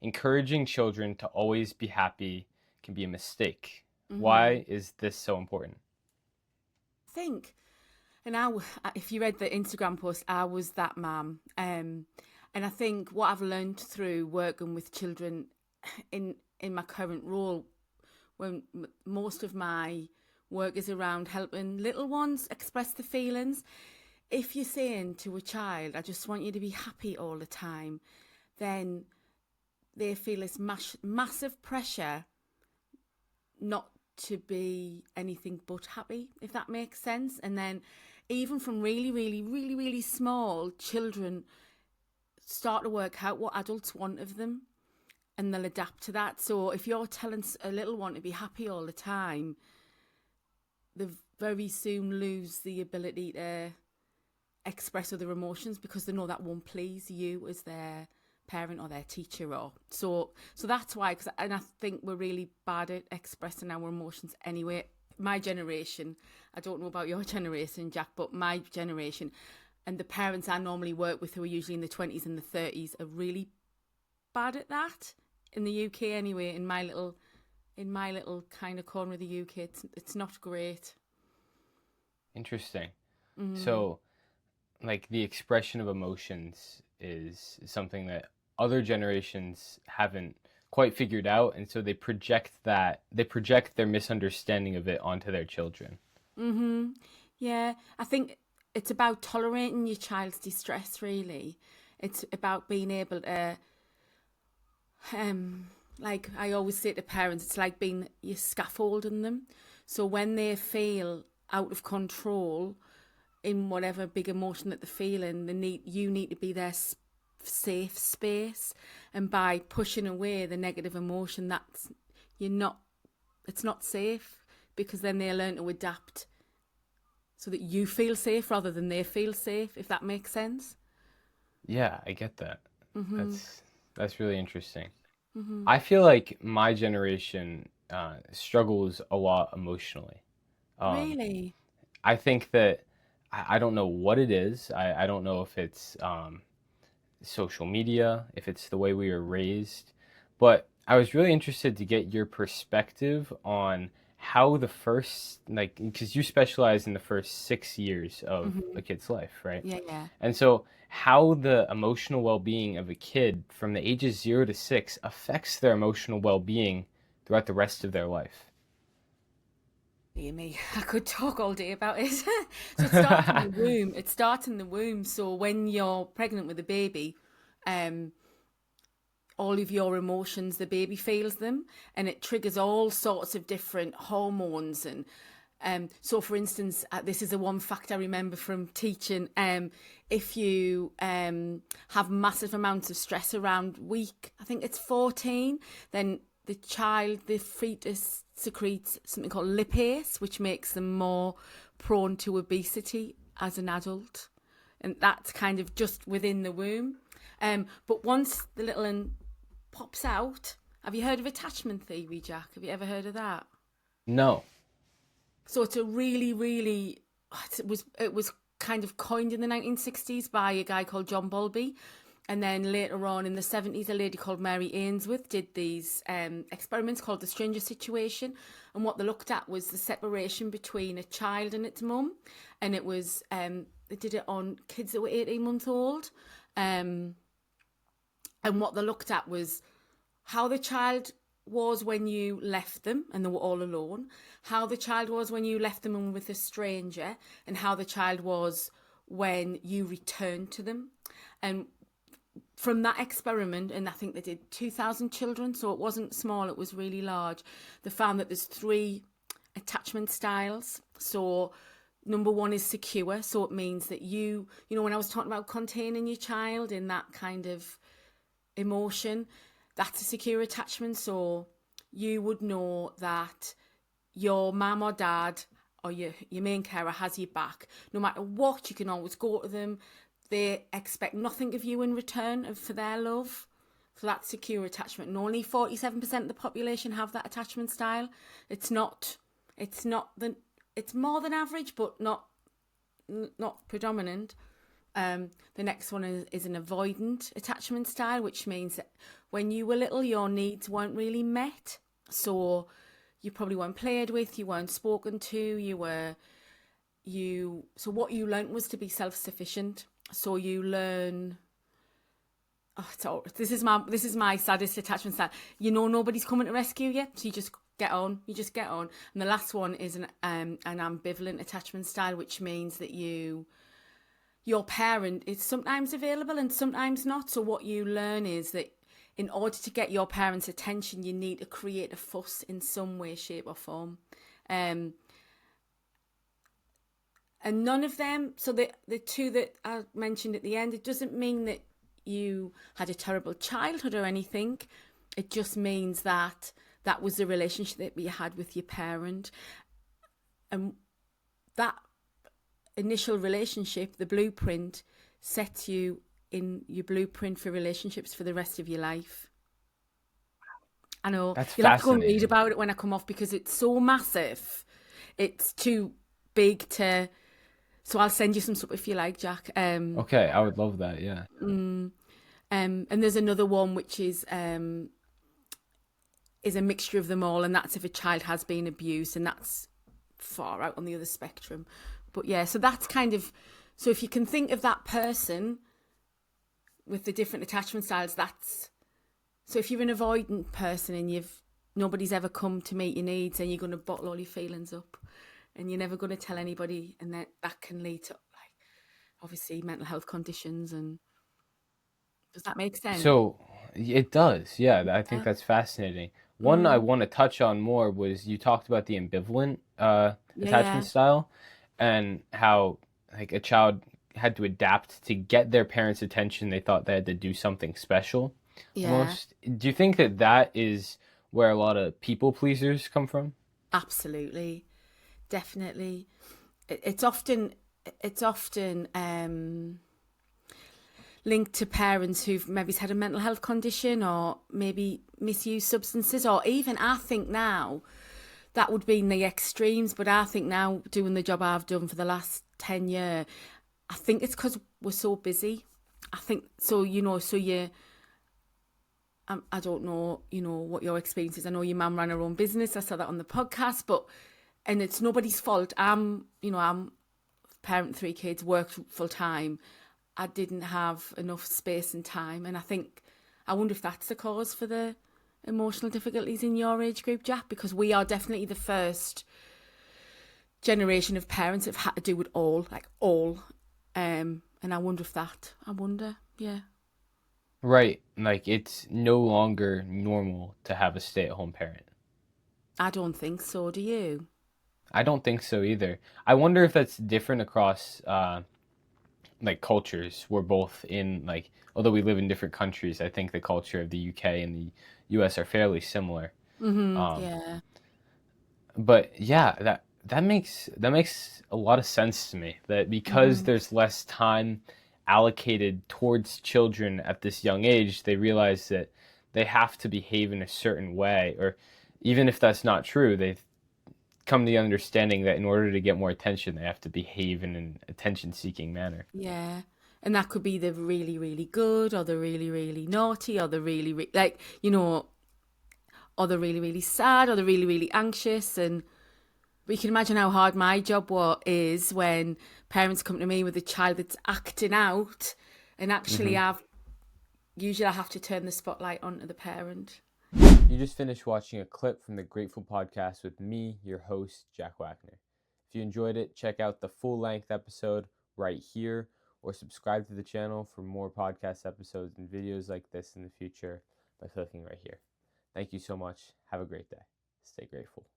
encouraging children to always be happy can be a mistake. Hmm. Why is this so important? I think, and if you read the Instagram post, I was that mum. And I think what I've learned through working with children in my current role, when most of my work is around helping little ones express the feelings. If you're saying to a child, I just want you to be happy all the time, then they feel this massive pressure not to be anything but happy, if that makes sense. And then, even from really, really, really, really small children, start to work out what adults want of them and they'll adapt to that. So, if you're telling a little one to be happy all the time, they very soon lose the ability to express other emotions because they know that won't please you as their parent or their teacher. Or so that's why, and I think we're really bad at expressing our emotions anyway. My generation, I don't know about your generation, Jack, but my generation and the parents I normally work with, who are usually in the 20s and the 30s, are really bad at that in the UK anyway. In my little kind of corner of the UK, it's not great. Interesting. Mm. So, like the expression of emotions is something that other generations haven't quite figured out, and so they project their misunderstanding of it onto their children. Mm-hmm. Yeah, I think it's about tolerating your child's distress, really. It's about being able to, like I always say to parents, it's like being you scaffolding them. So when they feel out of control in whatever big emotion that they're feeling, you need to be their safe space. And by pushing away the negative emotion, you're not, it's not safe because then they learn to adapt so that you feel safe rather than they feel safe, if that makes sense. Yeah, I get that. Mm-hmm. That's really interesting. Mm-hmm. I feel like my generation struggles a lot emotionally. Um, Really? I think that I don't know what it is. I don't know if it's social media, if it's the way we were raised. But I was really interested to get your perspective on how the first, like, because you specialize in the first 6 years of Mm-hmm. a kid's life, right? Yeah, yeah. And so, how the emotional well being of a kid from the ages 0 to 6 affects their emotional well being throughout the rest of their life. Dear me, I could talk all day about it. So it starts in the womb. It starts in the womb. So when you're pregnant with a baby, um, all of your emotions, the baby feels them, and it triggers all sorts of different hormones. And so, for instance, this is a one fact I remember from teaching. If you have massive amounts of stress around week, I think it's 14, then the fetus secretes something called lipase, which makes them more prone to obesity as an adult. And that's kind of just within the womb. But once the little one pops out, have you heard of attachment theory, Jack? Have you ever heard of that? No. So it's a really, really it was kind of coined in the 1960s by a guy called John Bowlby. And then later on in the 70s, a lady called Mary Ainsworth did these experiments called the stranger situation. And what they looked at was the separation between a child and its mum. And they did it on kids that were 18 months old. Um, and what they looked at was how the child was when you left them and they were all alone, how the child was when you left them and were with a stranger, and how the child was when you returned to them. And from that experiment, and I think they did 2,000 children, so it wasn't small, it was really large, they found that there's three attachment styles. So number one is secure, so it means that when I was talking about containing your child in that kind of emotion, that's a secure attachment. So you would know that your mum or dad or your main carer has your back. No matter what, you can always go to them. They expect nothing of you in return for their love. So that's secure attachment. And only 47% of the population have that attachment style. It's not it's not the it's more than average, but not predominant. The next one is an avoidant attachment style, which means that when you were little, your needs weren't really met. So you probably weren't played with, you weren't spoken to, so what you learnt was to be self-sufficient. So you learn, this is my saddest attachment style. You know nobody's coming to rescue you, so you just get on. And the last one is an ambivalent attachment style, which means that your parent is sometimes available and sometimes not. So what you learn is that in order to get your parents' attention, you need to create a fuss in some way, shape, or form. Um, and none of them, so the two that I mentioned at the end, it doesn't mean that you had a terrible childhood or anything. It just means that that was the relationship that you had with your parent. And that initial relationship, the blueprint, sets you in your blueprint for relationships for the rest of your life. I know That's you'll have to go and read fascinating. about it when I come off because it's so massive. It's too big to. So I'll send you some stuff if you like, Jack. Okay, I would love that. Yeah. And there's another one which is a mixture of them all, and that's if a child has been abused, and that's far out on the other spectrum. But yeah, so that's kind of, so if you can think of that person with the different attachment styles, that's, so if you're an avoidant person and nobody's ever come to meet your needs, and you're going to bottle all your feelings up and you're never going to tell anybody, and that can lead to like obviously mental health conditions. And does that make sense? So it does. Yeah, I think Yeah. that's fascinating. One I Mm. want to touch on more was you talked about the ambivalent Yeah, attachment yeah, style and how like a child had to adapt to get their parents' attention. They thought they had to do something special yeah. almost. Do you think that that is where a lot of people pleasers come from? Absolutely, definitely. It's often linked to parents who've maybe had a mental health condition or maybe misuse substances, or even I think now that would be in the extremes. But I think now, doing the job I've done for the last 10 years, I think it's because we're so busy. I think so. I don't know, what your experience is. I know your mum ran her own business. I saw that on the podcast, and it's nobody's fault. I'm parent, 3 kids, worked full time. I didn't have enough space and time, and I wonder if that's the cause for the emotional difficulties in your age group, Jack. Because we are definitely the first generation of parents that have had to do it all, like all. And I wonder if that. I wonder, yeah. Right. Like it's no longer normal to have a stay-at-home parent. I don't think so. Do you? I don't think so either. I wonder if that's different across like cultures. We're both in like although we live in different countries, I think the culture of the UK and the US are fairly similar. Um, Yeah. but yeah, that makes a lot of sense to me. That because Mm-hmm. there's less time allocated towards children at this young age, they realize that they have to behave in a certain way, or even if that's not true, they come to the understanding that in order to get more attention, they have to behave in an attention-seeking manner. Yeah. And that could be the really, really good, or the really, really naughty, or the really, like, or the really, really sad, or the really, really anxious. And we can imagine how hard my job is when parents come to me with a child that's acting out, and actually, Hmm. usually I have to turn the spotlight onto the parent. You just finished watching a clip from the Grateful podcast with me, your host, Jack Wagner. If you enjoyed it, check out the full-length episode right here, or subscribe to the channel for more podcast episodes and videos like this in the future by clicking right here. Thank you so much. Have a great day. Stay grateful.